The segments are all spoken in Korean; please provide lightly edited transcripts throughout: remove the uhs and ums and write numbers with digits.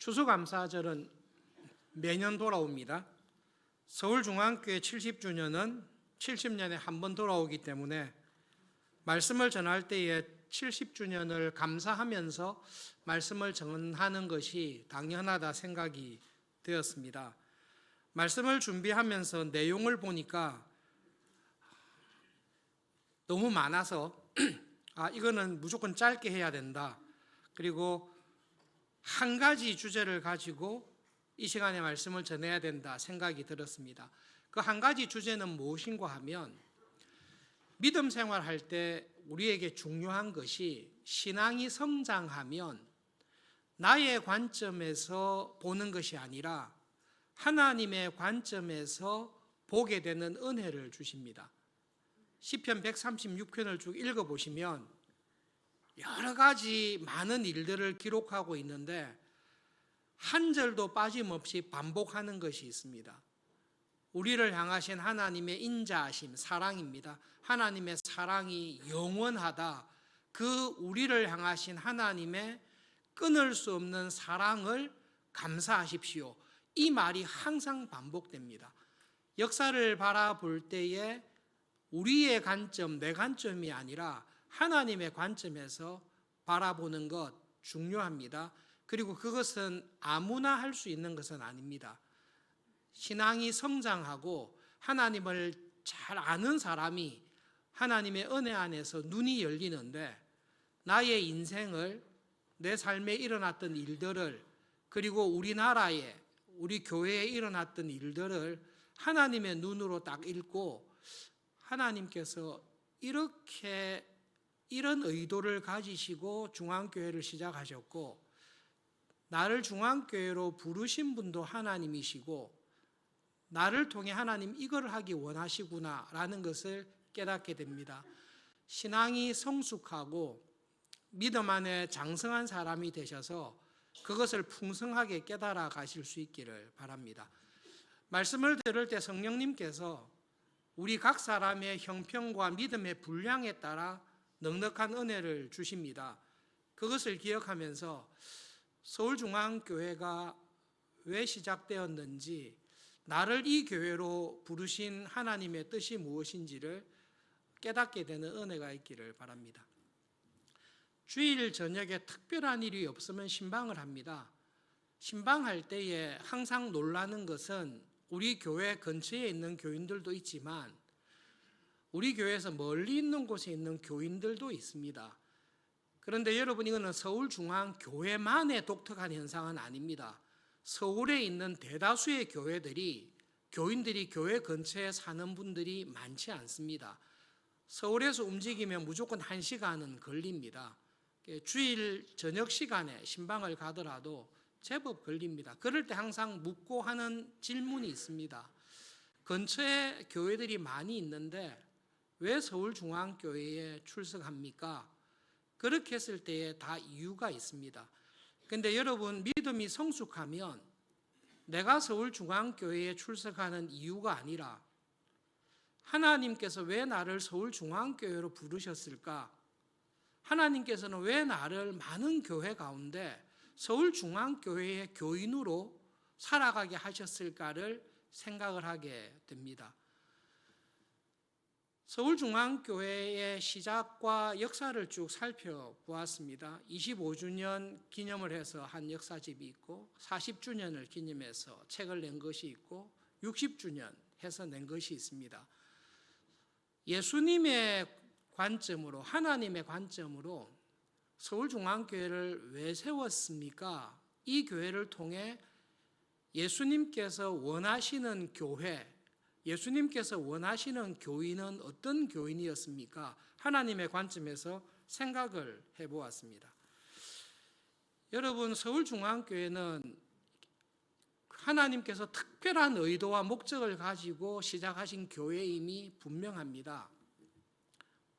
추수감사절은 매년 돌아옵니다. 서울중앙교회 70주년은 70년에 한 번 돌아오기 때문에 말씀을 전할 때에 70주년을 감사하면서 말씀을 전하는 것이 당연하다 생각이 되었습니다. 말씀을 준비하면서 내용을 보니까 너무 많아서 이거는 무조건 짧게 해야 된다. 그리고 한 가지 주제를 가지고 이 시간에 말씀을 전해야 된다 생각이 들었습니다. 그 한 가지 주제는 무엇인가 하면 믿음 생활할 때 우리에게 중요한 것이 신앙이 성장하면 나의 관점에서 보는 것이 아니라 하나님의 관점에서 보게 되는 은혜를 주십니다. 시편 136편을 쭉 읽어보시면 여러 가지 많은 일들을 기록하고 있는데 한 절도 빠짐없이 반복하는 것이 있습니다. 우리를 향하신 하나님의 인자하심, 사랑입니다. 하나님의 사랑이 영원하다. 그 우리를 향하신 하나님의 끊을 수 없는 사랑을 감사하십시오. 이 말이 항상 반복됩니다. 역사를 바라볼 때에 우리의 관점, 내 관점이 아니라 하나님의 관점에서 바라보는 것 중요합니다. 그리고 그것은 아무나 할 수 있는 것은 아닙니다. 신앙이 성장하고 하나님을 잘 아는 사람이 하나님의 은혜 안에서 눈이 열리는데 나의 인생을, 내 삶에 일어났던 일들을, 그리고 우리나라에, 우리 교회에 일어났던 일들을 하나님의 눈으로 딱 읽고 하나님께서 이런 의도를 가지시고 중앙교회를 시작하셨고 나를 중앙교회로 부르신 분도 하나님이시고 나를 통해 하나님 이걸 하기 원하시구나 라는 것을 깨닫게 됩니다. 신앙이 성숙하고 믿음 안에 장성한 사람이 되셔서 그것을 풍성하게 깨달아 가실 수 있기를 바랍니다. 말씀을 들을 때 성령님께서 우리 각 사람의 형편과 믿음의 분량에 따라 넉넉한 은혜를 주십니다. 그것을 기억하면서 서울중앙교회가 왜 시작되었는지, 나를 이 교회로 부르신 하나님의 뜻이 무엇인지를 깨닫게 되는 은혜가 있기를 바랍니다. 주일 저녁에 특별한 일이 없으면 신방을 합니다. 신방할 때에 항상 놀라는 것은 우리 교회 근처에 있는 교인들도 있지만 우리 교회에서 멀리 있는 곳에 있는 교인들도 있습니다. 그런데 여러분, 이거는 서울중앙교회만의 독특한 현상은 아닙니다. 서울에 있는 대다수의 교인들이 교회 근처에 사는 분들이 많지 않습니다. 서울에서 움직이면 무조건 1시간은 걸립니다. 주일 저녁 시간에 신방을 가더라도 제법 걸립니다. 그럴 때 항상 묻고 하는 질문이 있습니다. 근처에 교회들이 많이 있는데 왜 서울중앙교회에 출석합니까? 그렇게 했을 때에 다 이유가 있습니다. 그런데 여러분, 믿음이 성숙하면 내가 서울중앙교회에 출석하는 이유가 아니라 하나님께서 왜 나를 서울중앙교회로 부르셨을까? 하나님께서는 왜 나를 많은 교회 가운데 서울중앙교회의 교인으로 살아가게 하셨을까를 생각을 하게 됩니다. 서울중앙교회의 시작과 역사를 쭉 살펴보았습니다. 25주년 기념을 해서 한 역사집이 있고 40주년을 기념해서 책을 낸 것이 있고 60주년 해서 낸 것이 있습니다. 예수님의 관점으로, 하나님의 관점으로 서울중앙교회를 왜 세웠습니까? 이 교회를 통해 예수님께서 원하시는 교회, 예수님께서 원하시는 교인은 어떤 교인이었습니까? 하나님의 관점에서 생각을 해보았습니다. 여러분, 서울중앙교회는 하나님께서 특별한 의도와 목적을 가지고 시작하신 교회임이 분명합니다.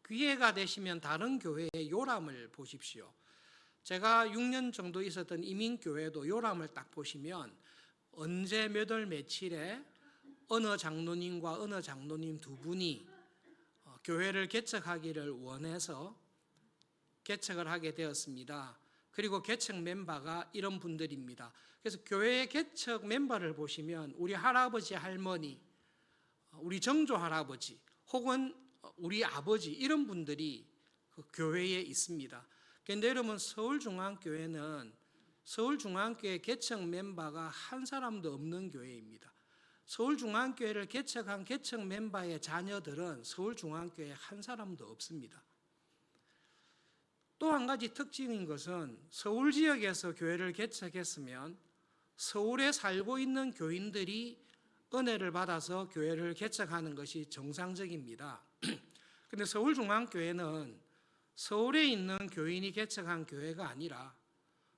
기회가 되시면 다른 교회의 요람을 보십시오. 제가 6년 정도 있었던 이민교회도 요람을 딱 보시면 언제 몇 월 며칠에 어느 장로님과 어느 장로님 두 분이 교회를 개척하기를 원해서 개척을 하게 되었습니다. 그리고 개척 멤버가 이런 분들입니다. 그래서 교회 개척 멤버를 보시면 우리 할아버지, 할머니, 우리 정조 할아버지 혹은 우리 아버지 이런 분들이 그 교회에 있습니다. 그런데 여러분 서울중앙교회는 서울중앙교회 개척 멤버가 한 사람도 없는 교회입니다. 서울중앙교회를 개척한 개척 멤버의 자녀들은 서울중앙교회에 한 사람도 없습니다. 또 한 가지 특징인 것은 서울 지역에서 교회를 개척했으면 서울에 살고 있는 교인들이 은혜를 받아서 교회를 개척하는 것이 정상적입니다. 그런데 서울중앙교회는 서울에 있는 교인이 개척한 교회가 아니라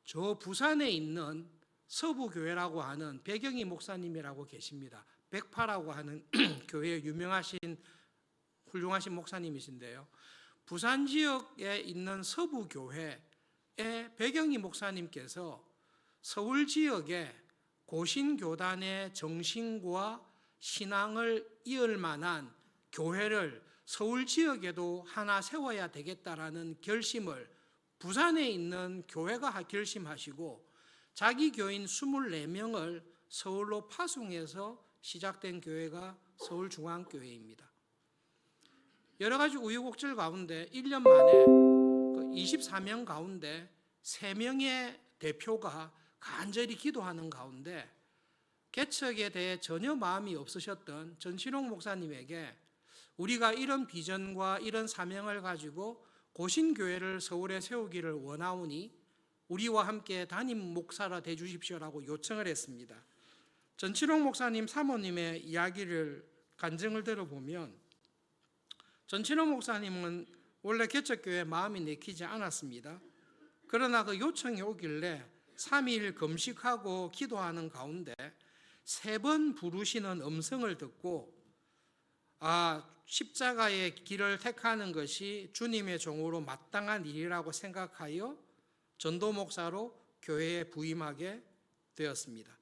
저 부산에 있는 서부교회라고 하는 백영희 목사님이라고 계십니다. 백파라고 하는 교회에 유명하신 훌륭하신 목사님이신데요. 부산 지역에 있는 서부교회의 백영희 목사님께서 서울 지역에 고신교단의 정신과 신앙을 이을 만한 교회를 서울 지역에도 하나 세워야 되겠다라는 결심을 부산에 있는 교회가 결심하시고 자기 교인 24명을 서울로 파송해서 시작된 교회가 서울중앙교회입니다. 여러 가지 우여곡절 가운데 1년 만에 24명 가운데 3명의 대표가 간절히 기도하는 가운데 개척에 대해 전혀 마음이 없으셨던 전신홍 목사님에게 우리가 이런 비전과 이런 사명을 가지고 고신교회를 서울에 세우기를 원하오니 우리와 함께 담임 목사라 되주십시오라고 요청을 했습니다. 전신홍 목사님 사모님의 이야기를 간증을 들어보면 전신홍 목사님은 원래 개척교회에 마음이 내키지 않았습니다. 그러나 그 요청이 오길래 3일 금식하고 기도하는 가운데 3번 부르시는 음성을 듣고 십자가의 길을 택하는 것이 주님의 종으로 마땅한 일이라고 생각하여 전도 목사로 교회에 부임하게 되었습니다.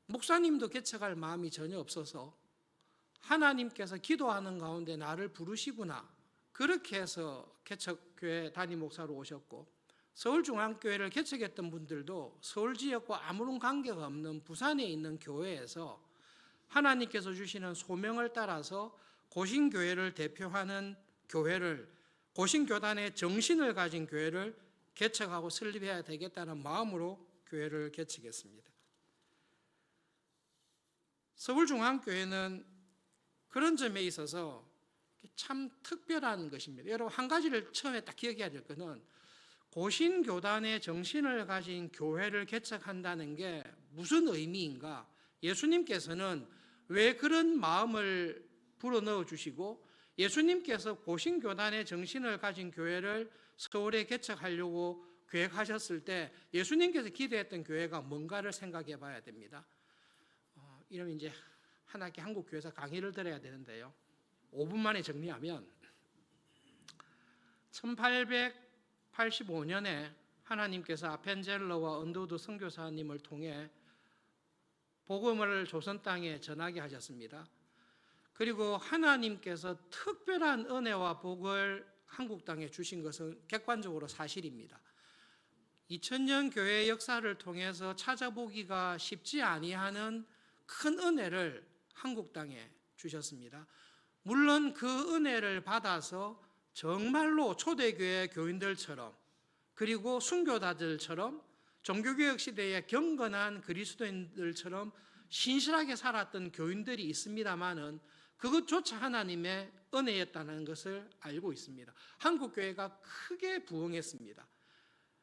목사님도 개척할 마음이 전혀 없어서 하나님께서 기도하는 가운데 나를 부르시구나 그렇게 해서 개척교회 담임 목사로 오셨고 서울중앙교회를 개척했던 분들도 서울 지역과 아무런 관계가 없는 부산에 있는 교회에서 하나님께서 주시는 소명을 따라서 고신교회를 대표하는 교회를 고신교단의 정신을 가진 교회를 개척하고 설립해야 되겠다는 마음으로 교회를 개척했습니다. 서울중앙교회는 그런 점에 있어서 참 특별한 것입니다. 여러분 한 가지를 처음에 딱 기억해야 될 것은 고신교단의 정신을 가진 교회를 개척한다는 게 무슨 의미인가? 예수님께서는 왜 그런 마음을 불어넣어 주시고 예수님께서 고신교단의 정신을 가진 교회를 서울에 개척하려고 계획하셨을 때 예수님께서 기대했던 교회가 뭔가를 생각해 봐야 됩니다. 이러면 이제 한 학기 한국교회에서 강의를 들어야 되는데요. 5분 만에 정리하면 1885년에 하나님께서 아펜젤러와 언더우드 선교사님을 통해 복음을 조선 땅에 전하게 하셨습니다. 그리고 하나님께서 특별한 은혜와 복을 한국 땅에 주신 것은 객관적으로 사실입니다. 2000년 교회 역사를 통해서 찾아보기가 쉽지 아니하는 큰 은혜를 한국 땅에 주셨습니다. 물론 그 은혜를 받아서 정말로 초대교회 교인들처럼 그리고 순교자들처럼 종교개혁 시대에 경건한 그리스도인들처럼 신실하게 살았던 교인들이 있습니다마는 그것조차 하나님의 은혜였다는 것을 알고 있습니다. 한국교회가 크게 부흥했습니다.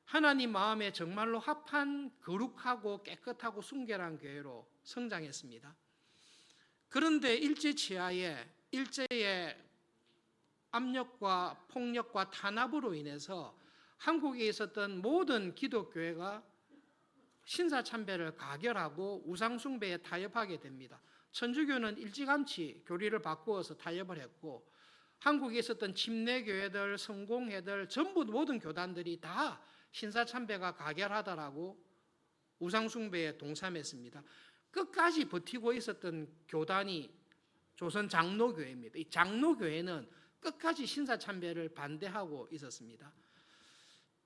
하나님 마음에 정말로 합한 거룩하고 깨끗하고 순결한 교회로 성장했습니다. 그런데 일제치하에 일제의 압력과 폭력과 탄압으로 인해서 한국에 있었던 모든 기독교회가 신사참배를 가결하고 우상숭배에 타협하게 됩니다. 천주교는 일찌감치 교리를 바꾸어서 타협을 했고 한국에 있었던 침례교회들, 성공회들 전부 모든 교단들이 다 신사참배가 가결하다라고 우상숭배에 동참했습니다. 끝까지 버티고 있었던 교단이 조선 장로교회입니다. 이 장로교회는 끝까지 신사참배를 반대하고 있었습니다.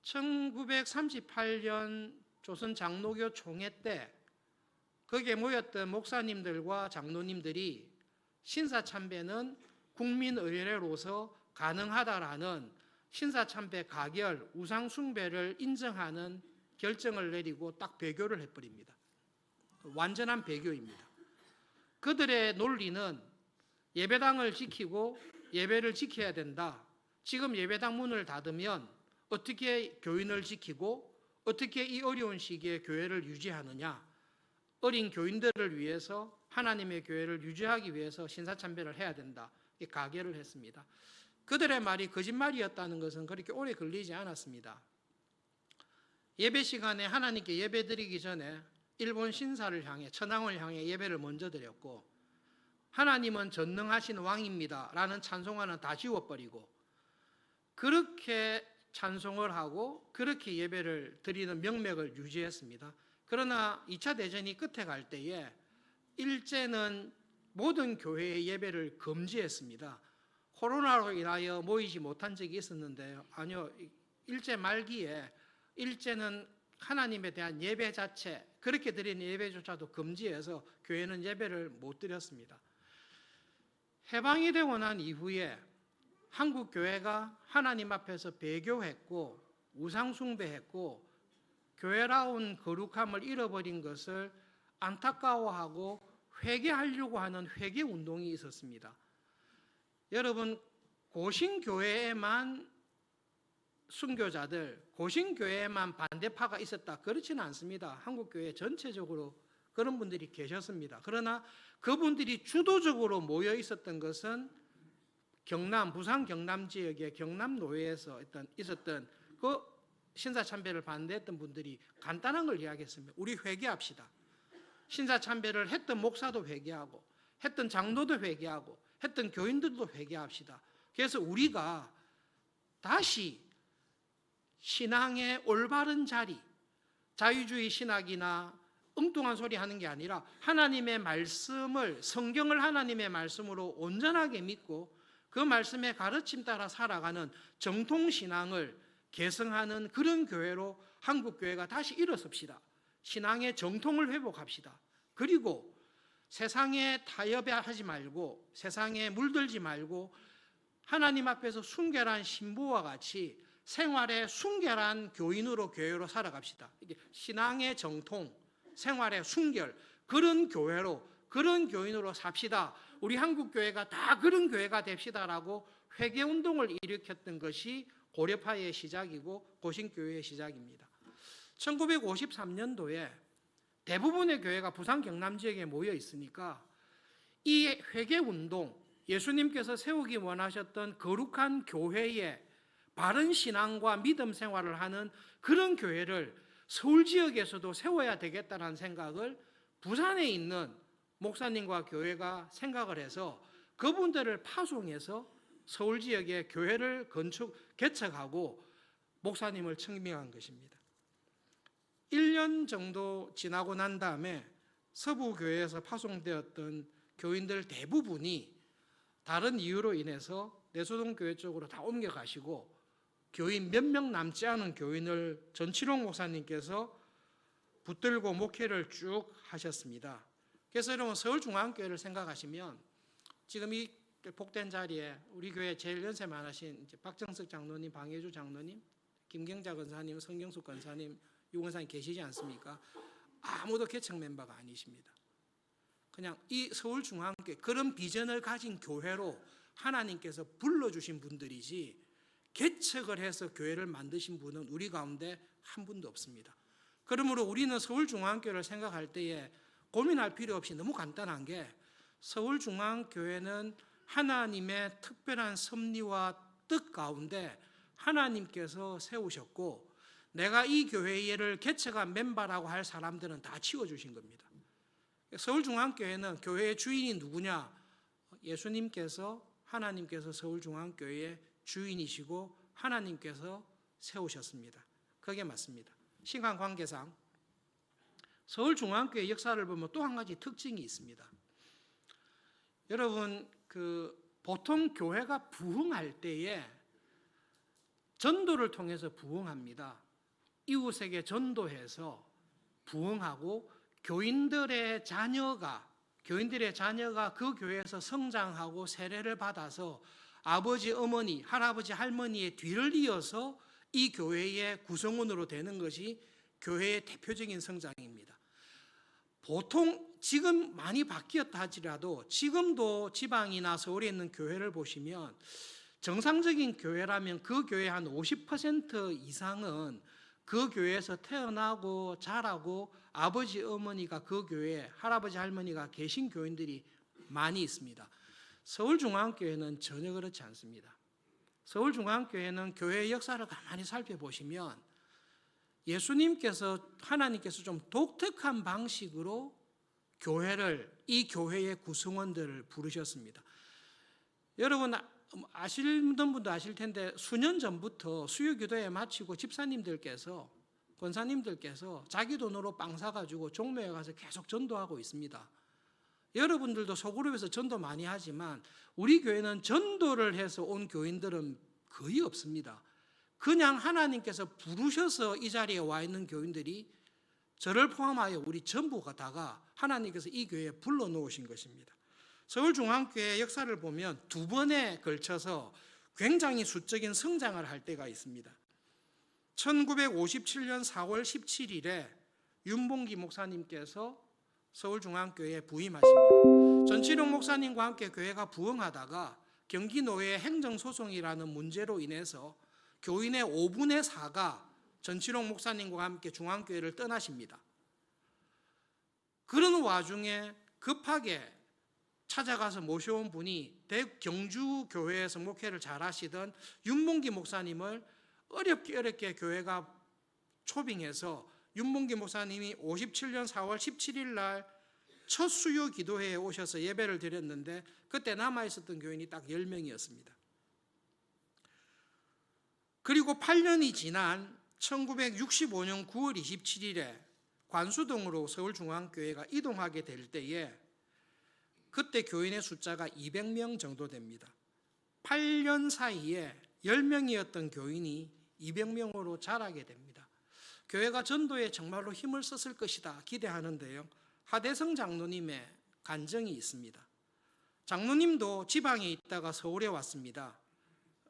1938년 조선 장로교 총회 때 거기에 모였던 목사님들과 장로님들이 신사참배는 국민의례로서 가능하다라는 신사참배 가결, 우상숭배를 인정하는 결정을 내리고 딱 배교를 해버립니다. 완전한 배교입니다. 그들의 논리는 예배당을 지키고 예배를 지켜야 된다. 지금 예배당 문을 닫으면 어떻게 교인을 지키고 어떻게 이 어려운 시기에 교회를 유지하느냐. 어린 교인들을 위해서 하나님의 교회를 유지하기 위해서 신사참배를 해야 된다. 가결을 했습니다. 그들의 말이 거짓말이었다는 것은 그렇게 오래 걸리지 않았습니다. 예배 시간에 하나님께 예배 드리기 전에 일본 신사를 향해, 천황을 향해 예배를 먼저 드렸고, 하나님은 전능하신 왕입니다 라는 찬송가는 다 지워버리고 그렇게 찬송을 하고 그렇게 예배를 드리는 명맥을 유지했습니다. 그러나 2차 대전이 끝에 갈 때에 일제는 모든 교회의 예배를 금지했습니다. 코로나로 인하여 모이지 못한 적이 있었는데요. 아니요, 일제 말기에 일제는 하나님에 대한 예배 자체, 그렇게 드리는 예배조차도 금지해서 교회는 예배를 못 드렸습니다. 해방이 되고 난 이후에 한국 교회가 하나님 앞에서 배교했고 우상숭배했고 교회라운 거룩함을 잃어버린 것을 안타까워하고 회개하려고 하는 회개운동이 있었습니다. 여러분, 고신교회에만 순교자들, 고신교회에만 반대파가 있었다, 그렇지는 않습니다. 한국교회 전체적으로 그런 분들이 계셨습니다. 그러나 그분들이 주도적으로 모여 있었던 것은 경남, 부산 경남 지역의 경남노회에서 있었던 그 신사참배를 반대했던 분들이 간단한 걸 이야기했습니다. 우리 회개합시다. 신사참배를 했던 목사도 회개하고 했던 장로도 회개하고 했던 교인들도 회개합시다. 그래서 우리가 다시 신앙의 올바른 자리, 자유주의 신학이나 엉뚱한 소리 하는 게 아니라 하나님의 말씀을, 성경을 하나님의 말씀으로 온전하게 믿고 그 말씀의 가르침 따라 살아가는 정통신앙을 계승하는 그런 교회로 한국교회가 다시 일어섭시다. 신앙의 정통을 회복합시다. 그리고 세상에 타협하지 말고 세상에 물들지 말고 하나님 앞에서 순결한 신부와 같이 생활의 순결한 교인으로 교회로 살아갑시다. 이게 신앙의 정통, 생활의 순결, 그런 교회로, 그런 교인으로 삽시다. 우리 한국교회가 다 그런 교회가 됩시다라고 회개운동을 일으켰던 것이 고려파의 시작이고 고신교회의 시작입니다. 1953년도에 대부분의 교회가 부산 경남 지역에 모여 있으니까 이 회개운동, 예수님께서 세우기 원하셨던 거룩한 교회의 바른 신앙과 믿음 생활을 하는 그런 교회를 서울 지역에서도 세워야 되겠다는 생각을 부산에 있는 목사님과 교회가 생각을 해서 그분들을 파송해서 서울 지역에 교회를 개척하고 목사님을 청빙한 것입니다. 1년 정도 지나고 난 다음에 서부교회에서 파송되었던 교인들 대부분이 다른 이유로 인해서 내소동교회 쪽으로 다 옮겨가시고 교인 몇 명 남지 않은 교인을 전치롱 목사님께서 붙들고 목회를 쭉 하셨습니다. 그래서 여러분, 서울중앙교회를 생각하시면 지금 이 복된 자리에 우리 교회 제일 연세 많으신 박정석 장로님, 방혜주 장로님, 김경자 권사님, 성경숙 권사님, 유 권사님 계시지 않습니까? 아무도 개척 멤버가 아니십니다. 그냥 이 서울중앙교회, 그런 비전을 가진 교회로 하나님께서 불러주신 분들이지 개척을 해서 교회를 만드신 분은 우리 가운데 한 분도 없습니다. 그러므로 우리는 서울중앙교회를 생각할 때에 고민할 필요 없이 너무 간단한 게, 서울중앙교회는 하나님의 특별한 섭리와 뜻 가운데 하나님께서 세우셨고 내가 이 교회를 개척한 멤버라고 할 사람들은 다 치워주신 겁니다. 서울중앙교회는 교회의 주인이 누구냐? 예수님께서, 하나님께서 서울중앙교회의 주인이시고 하나님께서 세우셨습니다. 그게 맞습니다. 시간 관계상 서울중앙교회 역사를 보면 또 한 가지 특징이 있습니다. 여러분, 보통 교회가 부흥할 때에 전도를 통해서 부흥합니다. 이웃에게 전도해서 부흥하고 교인들의 자녀가 그 교회에서 성장하고 세례를 받아서 아버지, 어머니, 할아버지, 할머니의 뒤를 이어서 이 교회의 구성원으로 되는 것이 교회의 대표적인 성장입니다. 보통 지금 많이 바뀌었다 하더라도 지금도 지방이나 서울에 있는 교회를 보시면 정상적인 교회라면 그 교회 한 50% 이상은 그 교회에서 태어나고 자라고 아버지, 어머니가 그 교회에 할아버지, 할머니가 계신 교인들이 많이 있습니다. 서울중앙교회는 전혀 그렇지 않습니다. 서울중앙교회는 교회의 역사를 가만히 살펴보시면 하나님께서 좀 독특한 방식으로 이 교회의 구성원들을 부르셨습니다. 여러분 아시는 분도 아실 텐데 수년 전부터 수요기도회 마치고 집사님들께서 권사님들께서 자기 돈으로 빵 사가지고 종로에 가서 계속 전도하고 있습니다. 여러분들도 소그룹에서 전도 많이 하지만 우리 교회는 전도를 해서 온 교인들은 거의 없습니다. 그냥 하나님께서 부르셔서 이 자리에 와 있는 교인들이 저를 포함하여 우리 전부가 다가 하나님께서 이 교회에 불러놓으신 것입니다. 서울중앙교회의 역사를 보면 두 번에 걸쳐서 굉장히 수적인 성장을 할 때가 있습니다. 1957년 4월 17일에 윤봉기 목사님께서 서울중앙교회에 부임하십니다. 전치룡 목사님과 함께 교회가 부흥하다가 경기노회 행정소송이라는 문제로 인해서 교인의 5분의 4가 전치룡 목사님과 함께 중앙교회를 떠나십니다. 그런 와중에 급하게 찾아가서 모셔온 분이 경주교회에서 목회를 잘 하시던 윤봉기 목사님을 어렵게 교회가 초빙해서 윤봉기 목사님이 57년 4월 17일 날 첫 수요 기도회에 오셔서 예배를 드렸는데 그때 남아있었던 교인이 딱 10명이었습니다. 그리고 8년이 지난 1965년 9월 27일에 관수동으로 서울중앙교회가 이동하게 될 때에 그때 교인의 숫자가 200명 정도 됩니다. 8년 사이에 10명이었던 교인이 200명으로 자라게 됩니다. 교회가 전도에 정말로 힘을 썼을 것이다 기대하는데요. 하대성 장로님의 간증이 있습니다. 장로님도 지방에 있다가 서울에 왔습니다.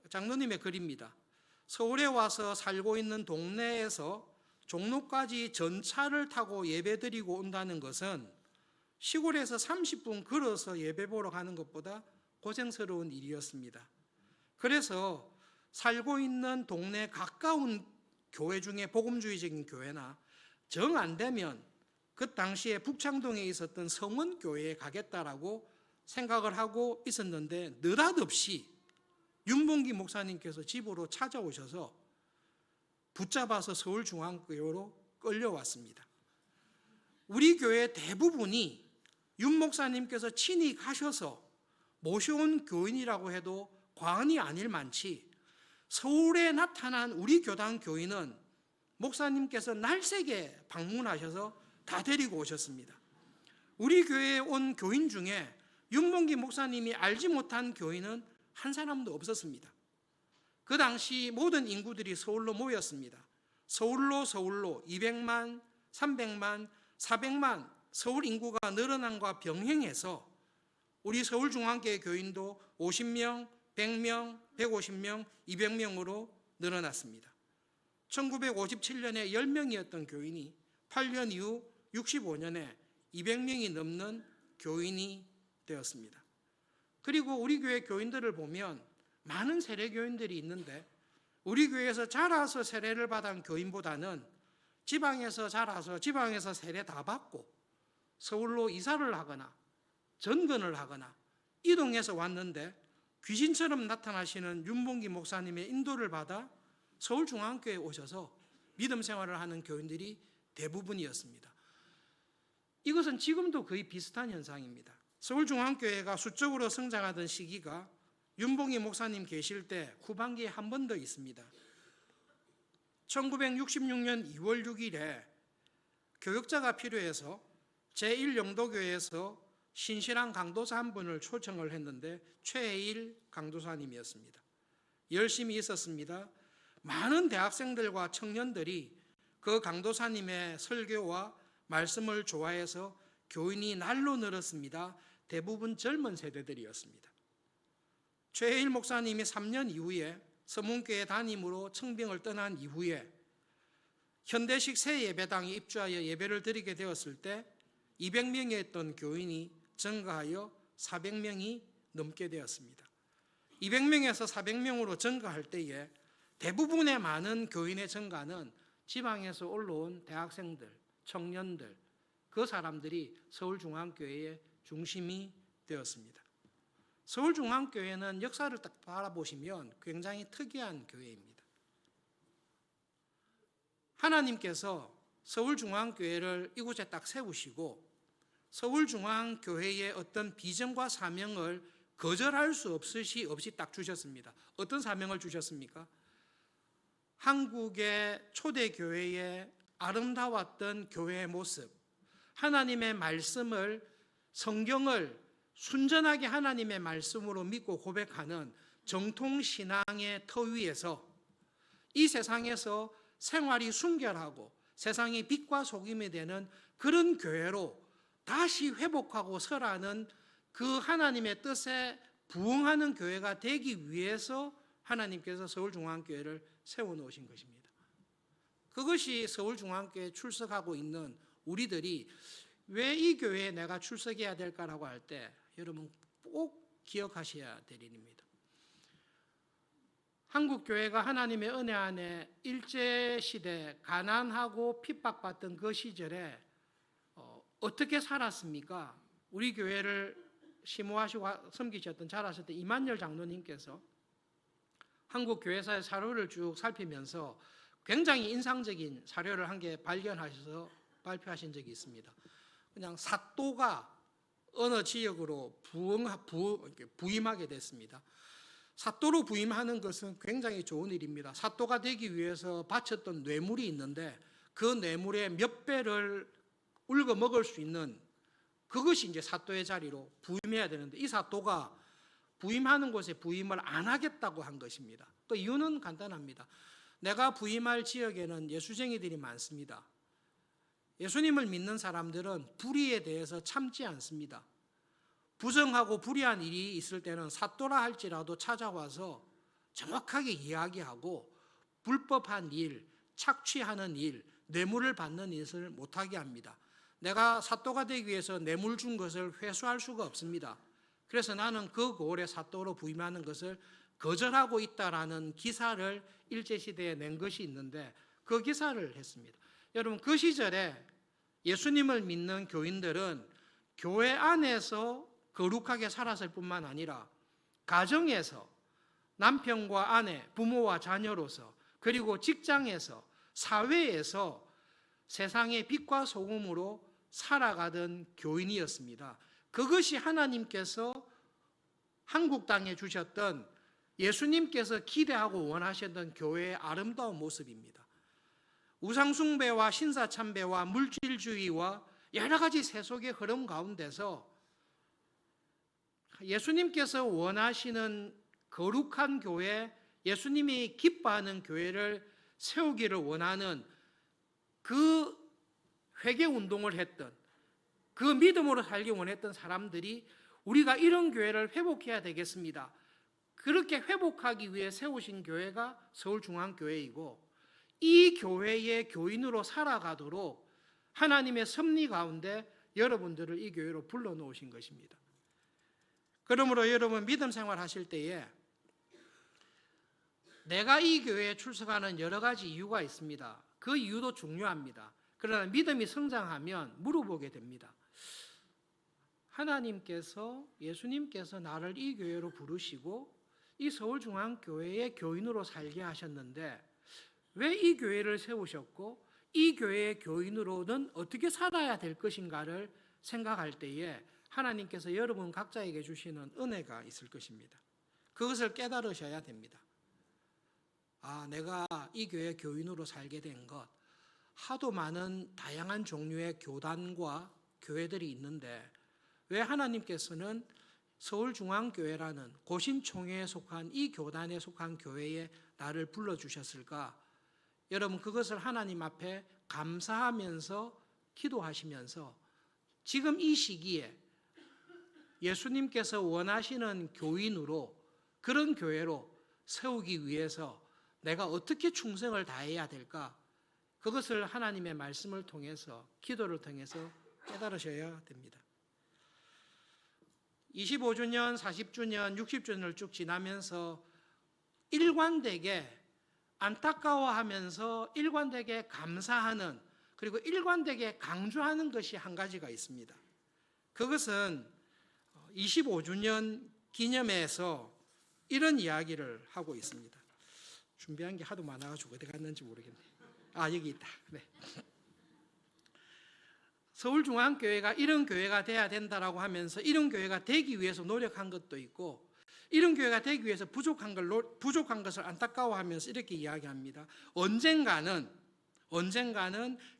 장로님의 글입니다. 서울에 와서 살고 있는 동네에서 종로까지 전차를 타고 예배드리고 온다는 것은 시골에서 30분 걸어서 예배 보러 가는 것보다 고생스러운 일이었습니다. 그래서 살고 있는 동네 가까운 교회 중에 복음주의적인 교회나 정 안 되면 그 당시에 북창동에 있었던 성원교회에 가겠다라고 생각을 하고 있었는데 느닷없이 윤봉기 목사님께서 집으로 찾아오셔서 붙잡아서 서울중앙교회로 끌려왔습니다. 우리 교회 대부분이 윤 목사님께서 친히 가셔서 모셔온 교인이라고 해도 과언이 아닐 만치 서울에 나타난 우리 교당 교인은 목사님께서 날새게 방문하셔서 다 데리고 오셨습니다. 우리 교회에 온 교인 중에 윤봉기 목사님이 알지 못한 교인은 한 사람도 없었습니다. 그 당시 모든 인구들이 서울로 모였습니다. 서울로 200만, 300만, 400만 서울 인구가 늘어난과 병행해서 우리 서울중앙교회 교인도 50명, 100명, 150명, 200명으로 늘어났습니다. 1957년에 10명이었던 교인이 8년 이후 65년에 200명이 넘는 교인이 되었습니다. 그리고 우리 교회 교인들을 보면 많은 세례교인들이 있는데 우리 교회에서 자라서 세례를 받은 교인보다는 지방에서 자라서 지방에서 세례 다 받고 서울로 이사를 하거나 전근을 하거나 이동해서 왔는데 귀신처럼 나타나시는 윤봉기 목사님의 인도를 받아 서울중앙교회에 오셔서 믿음 생활을 하는 교인들이 대부분이었습니다. 이것은 지금도 거의 비슷한 현상입니다. 서울중앙교회가 수적으로 성장하던 시기가 윤봉기 목사님 계실 때 후반기에 한 번 더 있습니다. 1966년 2월 6일에 교역자가 필요해서 제1영도교회에서 신실한 강도사 한 분을 초청을 했는데 최혜일 강도사님이었습니다. 열심히 있었습니다. 많은 대학생들과 청년들이 그 강도사님의 설교와 말씀을 좋아해서 교인이 날로 늘었습니다. 대부분 젊은 세대들이었습니다. 최혜일 목사님이 3년 이후에 서문교회 담임으로 청빙을 떠난 이후에 현대식 새 예배당에 입주하여 예배를 드리게 되었을 때 200명이었던 교인이 증가하여 400명이 넘게 되었습니다. 200명에서 400명으로 증가할 때에 대부분의 많은 교인의 증가는 지방에서 올라온 대학생들, 청년들, 그 사람들이 서울중앙교회의 중심이 되었습니다. 서울중앙교회는 역사를 딱 바라보시면 굉장히 특이한 교회입니다. 하나님께서 서울중앙교회를 이곳에 딱 세우시고 서울중앙교회의 어떤 비전과 사명을 거절할 수 없이 딱 주셨습니다. 어떤 사명을 주셨습니까? 한국의 초대교회의 아름다웠던 교회의 모습, 하나님의 말씀을, 성경을 순전하게 하나님의 말씀으로 믿고 고백하는 정통신앙의 터 위에서 이 세상에서 생활이 순결하고 세상의 빛과 소금이 되는 그런 교회로 다시 회복하고 설하는 그 하나님의 뜻에 부응하는 교회가 되기 위해서 하나님께서 서울중앙교회를 세워놓으신 것입니다. 그것이 서울중앙교회에 출석하고 있는 우리들이 왜 이 교회에 내가 출석해야 될까라고 할 때 여러분 꼭 기억하셔야 될 일입니다. 한국교회가 하나님의 은혜 안에 일제시대 가난하고 핍박받던 그 시절에 어떻게 살았습니까? 우리 교회를 심호하시고 섬기셨던 잘하셨던 이만열 장로님께서 한국교회사의 사료를 쭉 살피면서 굉장히 인상적인 사료를 한 개 발견하셔서 발표하신 적이 있습니다. 그냥 사또가 어느 지역으로 부임하게 됐습니다. 사또로 부임하는 것은 굉장히 좋은 일입니다. 사또가 되기 위해서 바쳤던 뇌물이 있는데 그 뇌물의 몇 배를 울거 먹을 수 있는 그것이 이제 사또의 자리로 부임해야 되는데 이 사또가 부임하는 곳에 부임을 안 하겠다고 한 것입니다. 또 이유는 간단합니다. 내가 부임할 지역에는 예수쟁이들이 많습니다. 예수님을 믿는 사람들은 불의에 대해서 참지 않습니다. 부정하고 불의한 일이 있을 때는 사또라 할지라도 찾아와서 정확하게 이야기하고 불법한 일, 착취하는 일, 뇌물을 받는 일을 못하게 합니다. 내가 사또가 되기 위해서 뇌물 준 것을 회수할 수가 없습니다. 그래서 나는 그 고을에 사또로 부임하는 것을 거절하고 있다라는 기사를 일제시대에 낸 것이 있는데 그 기사를 했습니다. 여러분 그 시절에 예수님을 믿는 교인들은 교회 안에서 거룩하게 살았을 뿐만 아니라 가정에서 남편과 아내, 부모와 자녀로서 그리고 직장에서 사회에서 세상의 빛과 소금으로 살아가던 교인이었습니다. 그것이 하나님께서 한국 땅에 주셨던 예수님께서 기대하고 원하셨던 교회의 아름다운 모습입니다. 우상숭배와 신사참배와 물질주의와 여러 가지 세속의 흐름 가운데서 예수님께서 원하시는 거룩한 교회, 예수님이 기뻐하는 교회를 세우기를 원하는 그 회개운동을 했던 그 믿음으로 살기 원했던 사람들이 우리가 이런 교회를 회복해야 되겠습니다. 그렇게 회복하기 위해 세우신 교회가 서울중앙교회이고 이 교회의 교인으로 살아가도록 하나님의 섭리 가운데 여러분들을 이 교회로 불러놓으신 것입니다. 그러므로 여러분 믿음 생활하실 때에 내가 이 교회에 출석하는 여러 가지 이유가 있습니다. 그 이유도 중요합니다. 그러나 믿음이 성장하면 물어보게 됩니다. 하나님께서 예수님께서 나를 이 교회로 부르시고 이 서울중앙교회의 교인으로 살게 하셨는데 왜 이 교회를 세우셨고 이 교회의 교인으로는 어떻게 살아야 될 것인가를 생각할 때에 하나님께서 여러분 각자에게 주시는 은혜가 있을 것입니다. 그것을 깨달으셔야 됩니다. 아, 내가 이 교회 교인으로 살게 된 것, 하도 많은 다양한 종류의 교단과 교회들이 있는데 왜 하나님께서는 서울중앙교회라는 고신총회에 속한 이 교단에 속한 교회에 나를 불러주셨을까? 여러분, 그것을 하나님 앞에 감사하면서 기도하시면서 지금 이 시기에 예수님께서 원하시는 교인으로, 그런 교회로 세우기 위해서 내가 어떻게 충성을 다해야 될까? 그것을 하나님의 말씀을 통해서, 기도를 통해서 깨달으셔야 됩니다. 25주년, 40주년, 60주년을 쭉 지나면서 일관되게 안타까워하면서 일관되게 감사하는, 그리고 일관되게 강조하는 것이 한 가지가 있습니다. 그것은 25주년 기념회에서 이런 이야기를 하고 있습니다. 준비한 게 하도 많아가지고 어디 갔는지 모르겠네. 여기 있다. 네. 서울중앙교회가 이런 교회가 돼야 된다라고 하면서 이런 교회가 되기 위해서 노력한 것도 있고, 이런 교회가 되기 위해서 부족한 것을 안타까워하면서 이렇게 이야기합니다. 언젠가는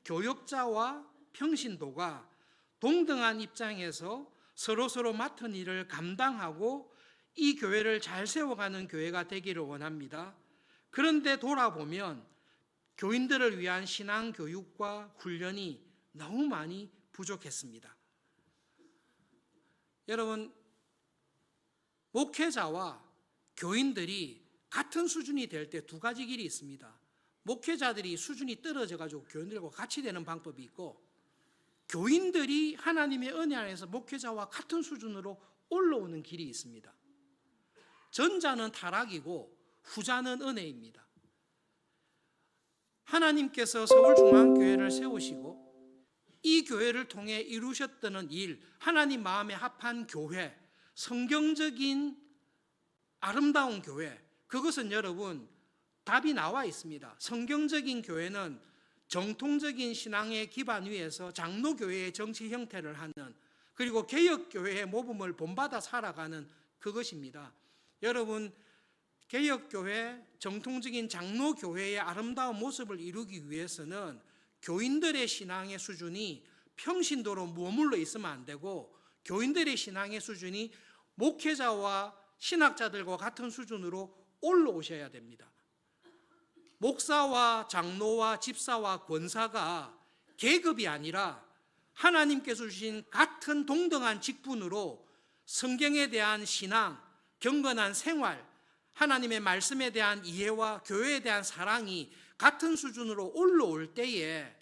교역자와 평신도가 동등한 입장에서 서로 맡은 일을 감당하고 이 교회를 잘 세워가는 교회가 되기를 원합니다. 그런데 돌아보면 교인들을 위한 신앙 교육과 훈련이 너무 많이 부족했습니다. 여러분, 목회자와 교인들이 같은 수준이 될 때 두 가지 길이 있습니다. 목회자들이 수준이 떨어져가지고 교인들과 같이 되는 방법이 있고, 교인들이 하나님의 은혜 안에서 목회자와 같은 수준으로 올라오는 길이 있습니다. 전자는 타락이고 후자는 은혜입니다. 하나님께서 서울중앙교회를 세우시고 이 교회를 통해 이루셨던 일, 하나님 마음에 합한 교회, 성경적인 아름다운 교회, 그것은 여러분 답이 나와 있습니다. 성경적인 교회는 정통적인 신앙의 기반 위에서 장로교회의 정치 형태를 하는, 그리고 개혁교회의 모범을 본받아 살아가는 그것입니다. 여러분, 개혁교회, 정통적인 장로교회의 아름다운 모습을 이루기 위해서는 교인들의 신앙의 수준이 평신도로 머물러 있으면 안 되고, 교인들의 신앙의 수준이 목회자와 신학자들과 같은 수준으로 올라오셔야 됩니다. 목사와 장로와 집사와 권사가 계급이 아니라 하나님께서 주신 같은 동등한 직분으로 성경에 대한 신앙, 경건한 생활, 하나님의 말씀에 대한 이해와 교회에 대한 사랑이 같은 수준으로 올라올 때에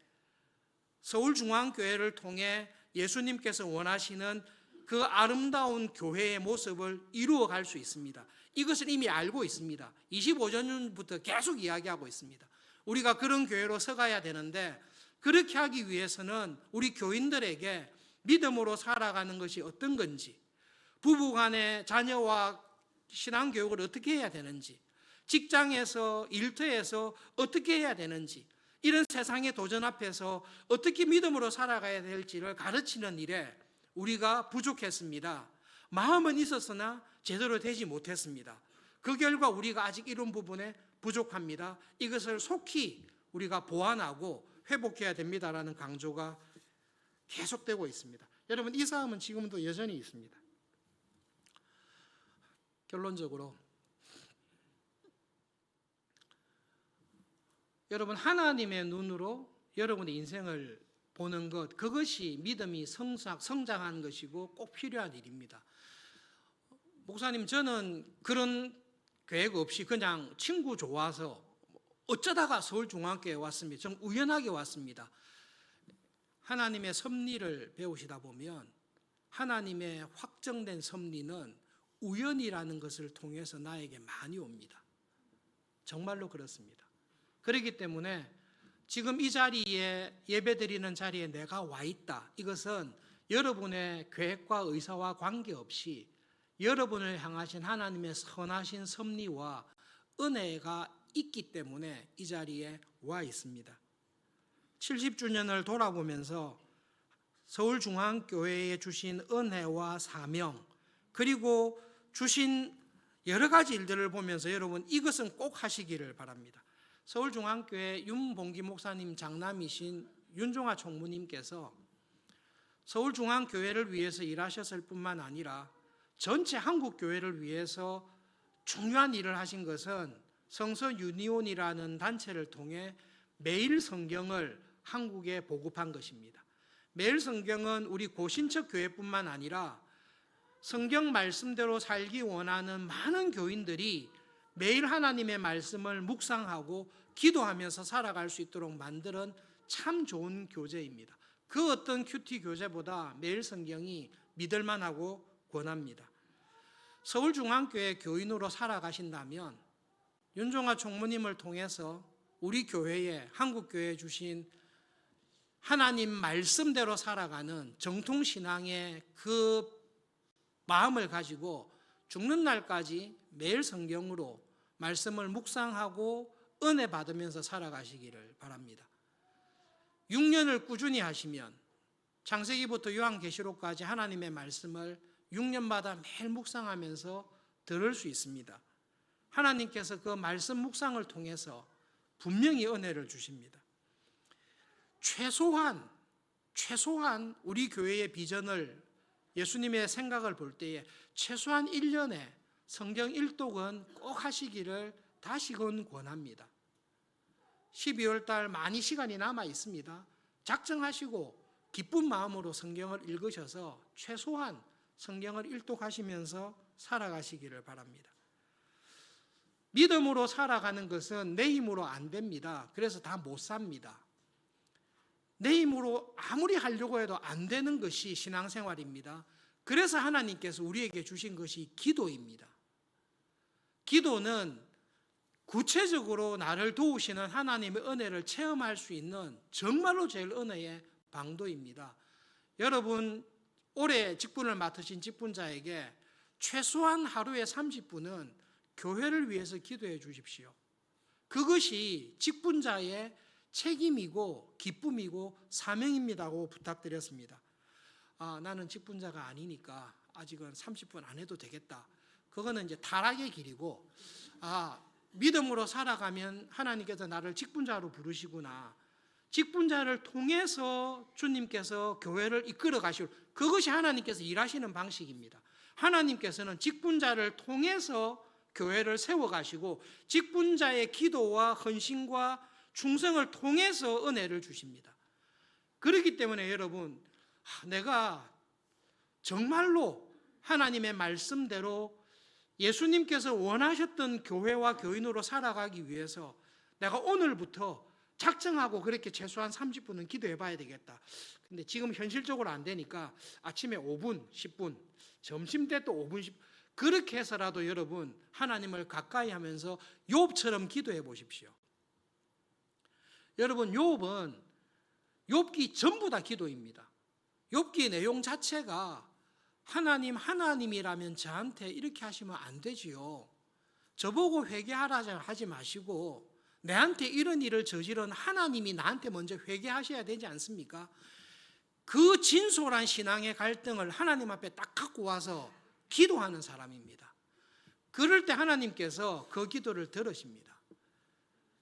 서울중앙교회를 통해 예수님께서 원하시는 그 아름다운 교회의 모습을 이루어갈 수 있습니다. 이것을 이미 알고 있습니다. 25전부터 계속 이야기하고 있습니다. 우리가 그런 교회로 서가야 되는데, 그렇게 하기 위해서는 우리 교인들에게 믿음으로 살아가는 것이 어떤 건지, 부부간의 자녀와 신앙교육을 어떻게 해야 되는지, 직장에서 일터에서 어떻게 해야 되는지, 이런 세상의 도전 앞에서 어떻게 믿음으로 살아가야 될지를 가르치는 일에 우리가 부족했습니다. 마음은 있었으나 제대로 되지 못했습니다. 그 결과 우리가 아직 이런 부분에 부족합니다. 이것을 속히 우리가 보완하고 회복해야 됩니다라는 강조가 계속되고 있습니다. 여러분, 이 싸움은 지금도 여전히 있습니다. 결론적으로 여러분, 하나님의 눈으로 여러분의 인생을 보는 것, 그것이 믿음이 성장하는 것이고 꼭 필요한 일입니다. 목사님, 저는 그런 계획 없이 그냥 친구 좋아서 어쩌다가 서울중앙교회에 왔습니다. 좀 우연하게 왔습니다. 하나님의 섭리를 배우시다 보면 하나님의 확정된 섭리는 우연이라는 것을 통해서 나에게 많이 옵니다. 정말로 그렇습니다. 그렇기 때문에 지금 이 자리에, 예배드리는 자리에 내가 와 있다, 이것은 여러분의 계획과 의사와 관계없이 여러분을 향하신 하나님의 선하신 섭리와 은혜가 있기 때문에 이 자리에 와 있습니다. 70주년을 돌아보면서 서울중앙교회에 주신 은혜와 사명, 그리고 주신 여러 가지 일들을 보면서 여러분, 이것은 꼭 하시기를 바랍니다. 서울중앙교회 윤봉기 목사님 장남이신 윤종아 총무님께서 서울중앙교회를 위해서 일하셨을 뿐만 아니라 전체 한국 교회를 위해서 중요한 일을 하신 것은 성서 유니온이라는 단체를 통해 매일 성경을 한국에 보급한 것입니다. 매일 성경은 우리 고신척 교회뿐만 아니라 성경 말씀대로 살기 원하는 많은 교인들이 매일 하나님의 말씀을 묵상하고 기도하면서 살아갈 수 있도록 만드는 참 좋은 교재입니다. 그 어떤 큐티 교재보다 매일 성경이 믿을만하고 권합니다. 서울중앙교회 교인으로 살아가신다면 윤종아 총무님을 통해서 우리 교회에 한국교회에 주신 하나님 말씀대로 살아가는 정통신앙의 그 마음을 가지고 죽는 날까지 매일 성경으로 말씀을 묵상하고 은혜 받으면서 살아가시기를 바랍니다. 6년을 꾸준히 하시면 창세기부터 요한계시록까지 하나님의 말씀을 6년마다 매일 묵상하면서 들을 수 있습니다. 하나님께서 그 말씀 묵상을 통해서 분명히 은혜를 주십니다. 최소한 우리 교회의 비전을 예수님의 생각을 볼 때에 최소한 1년에 성경 1독은 꼭 하시기를 다시금 권합니다. 12월 달 많이 시간이 남아 있습니다. 작정하시고 기쁜 마음으로 성경을 읽으셔서 최소한 성경을 1독하시면서 살아가시기를 바랍니다. 믿음으로 살아가는 것은 내 힘으로 안 됩니다. 그래서 다 못 삽니다. 내 힘으로 아무리 하려고 해도 안 되는 것이 신앙생활입니다. 그래서 하나님께서 우리에게 주신 것이 기도입니다. 기도는 구체적으로 나를 도우시는 하나님의 은혜를 체험할 수 있는 정말로 제일 은혜의 방도입니다. 여러분 올해 직분을 맡으신 직분자에게 최소한 하루에 30분은 교회를 위해서 기도해 주십시오. 그것이 직분자의 책임이고 기쁨이고 사명입니다고 부탁드렸습니다. 나는 직분자가 아니니까 아직은 30분 안 해도 되겠다. 그거는 이제 타락의 길이고 믿음으로 살아가면 하나님께서 나를 직분자로 부르시구나. 직분자를 통해서 주님께서 교회를 이끌어 가시고 그것이 하나님께서 일하시는 방식입니다. 하나님께서는 직분자를 통해서 교회를 세워가시고 직분자의 기도와 헌신과 충성을 통해서 은혜를 주십니다. 그렇기 때문에 여러분 내가 정말로 하나님의 말씀대로 예수님께서 원하셨던 교회와 교인으로 살아가기 위해서 내가 오늘부터 작정하고 그렇게 최소한 30분은 기도해 봐야 되겠다. 근데 지금 현실적으로 안 되니까 아침에 5분, 10분, 점심때 또 5분, 10분 그렇게 해서라도 여러분 하나님을 가까이 하면서 욥처럼 기도해 보십시오. 여러분 욥기 전부 다 기도입니다. 욥기 내용 자체가 하나님이라면 저한테 이렇게 하시면 안 되지요. 저보고 회개하라 하지 마시고 내한테 이런 일을 저지른 하나님이 나한테 먼저 회개하셔야 되지 않습니까? 그 진솔한 신앙의 갈등을 하나님 앞에 딱 갖고 와서 기도하는 사람입니다. 그럴 때 하나님께서 그 기도를 들으십니다.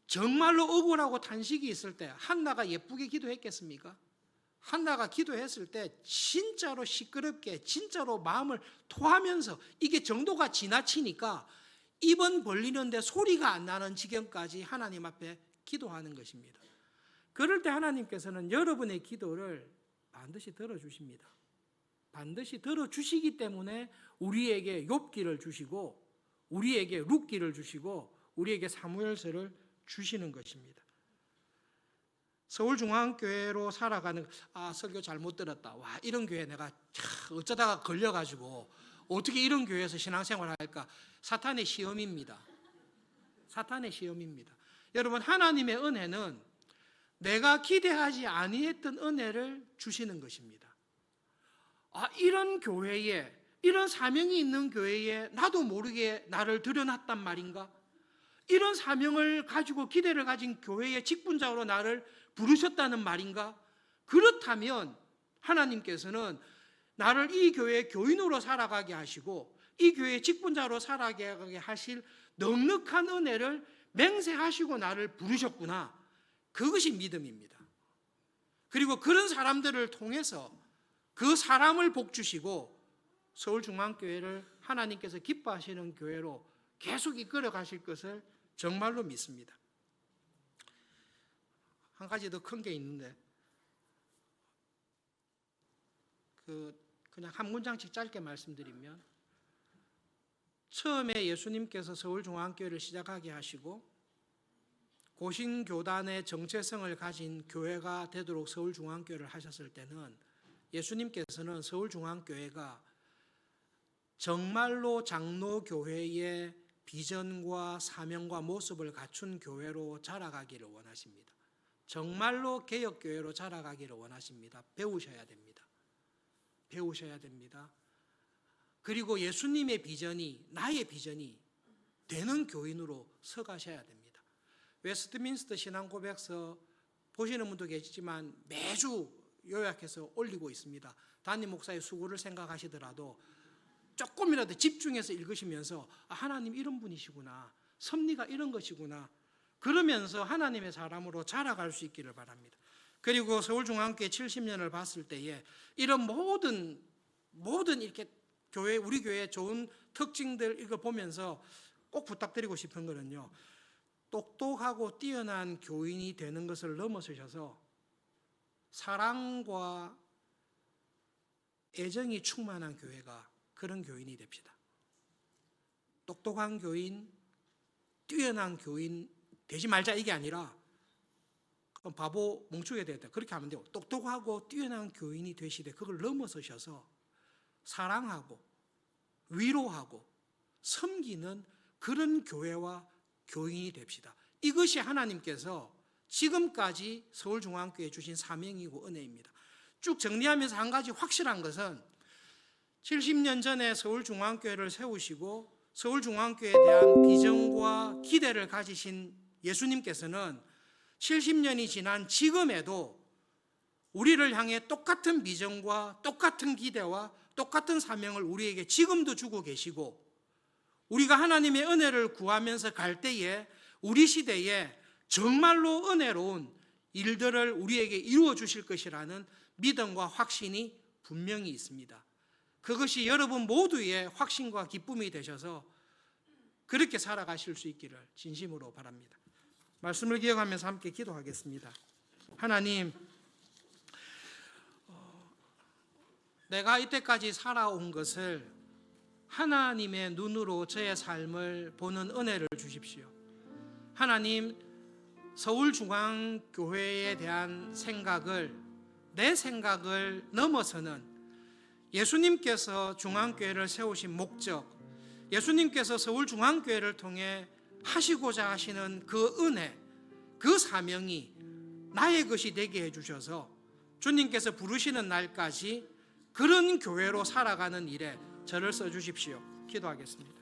정말로 억울하고 탄식이 있을 때 한나가 예쁘게 기도했겠습니까? 한나가 기도했을 때 진짜로 시끄럽게 진짜로 마음을 토하면서 이게 정도가 지나치니까 입은 벌리는데 소리가 안 나는 지경까지 하나님 앞에 기도하는 것입니다. 그럴 때 하나님께서는 여러분의 기도를 반드시 들어주십니다. 반드시 들어주시기 때문에 우리에게 욥기를 주시고 우리에게 룻기를 주시고 우리에게 사무엘서를 주시는 것입니다. 서울중앙교회로 살아가는 설교 잘못 들었다. 와 이런 교회 내가 어쩌다가 걸려가지고 어떻게 이런 교회에서 신앙생활을 할까. 사탄의 시험입니다. 사탄의 시험입니다. 여러분 하나님의 은혜는 내가 기대하지 아니했던 은혜를 주시는 것입니다. 이런 교회에 이런 사명이 있는 교회에 나도 모르게 나를 들여놨단 말인가? 이런 사명을 가지고 기대를 가진 교회의 직분자로 나를 부르셨다는 말인가? 그렇다면 하나님께서는 나를 이 교회의 교인으로 살아가게 하시고 이 교회의 직분자로 살아가게 하실 넉넉한 은혜를 맹세하시고 나를 부르셨구나. 그것이 믿음입니다. 그리고 그런 사람들을 통해서 그 사람을 복주시고 서울중앙교회를 하나님께서 기뻐하시는 교회로 계속 이끌어 가실 것을 정말로 믿습니다. 한 가지 더 큰 게 있는데 그냥 한 문장씩 짧게 말씀드리면, 처음에 예수님께서 서울중앙교회를 시작하게 하시고 고신교단의 정체성을 가진 교회가 되도록 서울중앙교회를 하셨을 때는 예수님께서는 서울중앙교회가 정말로 장로교회의 비전과 사명과 모습을 갖춘 교회로 자라가기를 원하십니다. 정말로 개혁교회로 자라가기를 원하십니다. 배우셔야 됩니다. 배우셔야 됩니다. 그리고 예수님의 비전이 나의 비전이 되는 교인으로 서가셔야 됩니다. 웨스트민스터 신앙고백서 보시는 분도 계시지만 매주 요약해서 올리고 있습니다. 담임 목사의 수고를 생각하시더라도 조금이라도 집중해서 읽으시면서 하나님 이런 분이시구나, 섭리가 이런 것이구나, 그러면서 하나님의 사람으로 자라갈 수 있기를 바랍니다. 그리고 서울중앙교회 70년을 봤을 때에 이런 모든 이렇게 우리 교회의 좋은 특징들 이거 보면서 꼭 부탁드리고 싶은 거는요, 똑똑하고 뛰어난 교인이 되는 것을 넘어서셔서 사랑과 애정이 충만한 교회가, 그런 교인이 됩시다. 똑똑한 교인, 뛰어난 교인 되지 말자 이게 아니라 그럼 바보 멍청이 되겠다 그렇게 하면 돼요. 똑똑하고 뛰어난 교인이 되시되 그걸 넘어서셔서 사랑하고 위로하고 섬기는 그런 교회와 교인이 됩시다. 이것이 하나님께서 지금까지 서울중앙교회에 주신 사명이고 은혜입니다. 쭉 정리하면서 한 가지 확실한 것은 70년 전에 서울중앙교회를 세우시고 서울중앙교회에 대한 비전과 기대를 가지신 예수님께서는 70년이 지난 지금에도 우리를 향해 똑같은 비전과 똑같은 기대와 똑같은 사명을 우리에게 지금도 주고 계시고, 우리가 하나님의 은혜를 구하면서 갈 때에 우리 시대에 정말로 은혜로운 일들을 우리에게 이루어 주실 것이라는 믿음과 확신이 분명히 있습니다. 그것이 여러분 모두의 확신과 기쁨이 되셔서 그렇게 살아가실 수 있기를 진심으로 바랍니다. 말씀을 기억하면서 함께 기도하겠습니다. 하나님, 내가 이때까지 살아온 것을 하나님의 눈으로 저의 삶을 보는 은혜를 주십시오. 하나님, 서울중앙교회에 대한 생각을, 내 생각을 넘어서는 예수님께서 중앙교회를 세우신 목적, 예수님께서 서울중앙교회를 통해 하시고자 하시는 그 은혜, 그 사명이 나의 것이 되게 해주셔서 주님께서 부르시는 날까지 그런 교회로 살아가는 일에 저를 써주십시오. 기도하겠습니다.